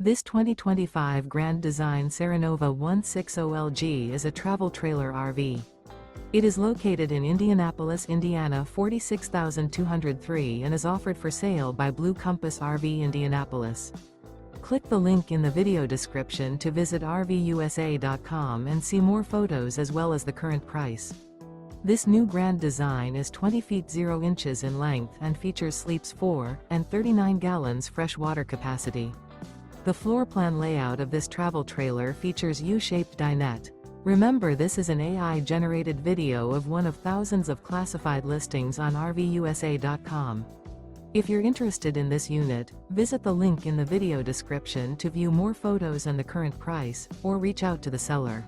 This 2025 Grand Design Serenova 160LG is a travel trailer RV. It is located in Indianapolis, Indiana 46203 and is offered for sale by Blue Compass RV Indianapolis. Click the link in the video description to visit RVUSA.com and see more photos as well as the current price. This new Grand Design is 20 feet 0 inches in length and features sleeps 4 and 39 gallons fresh water capacity. The floor plan layout of this travel trailer features U-Shaped Dinette. Remember, this is an AI-generated video of one of thousands of classified listings on RVUSA.com. If you're interested in this unit, visit the link in the video description to view more photos and the current price, or reach out to the seller.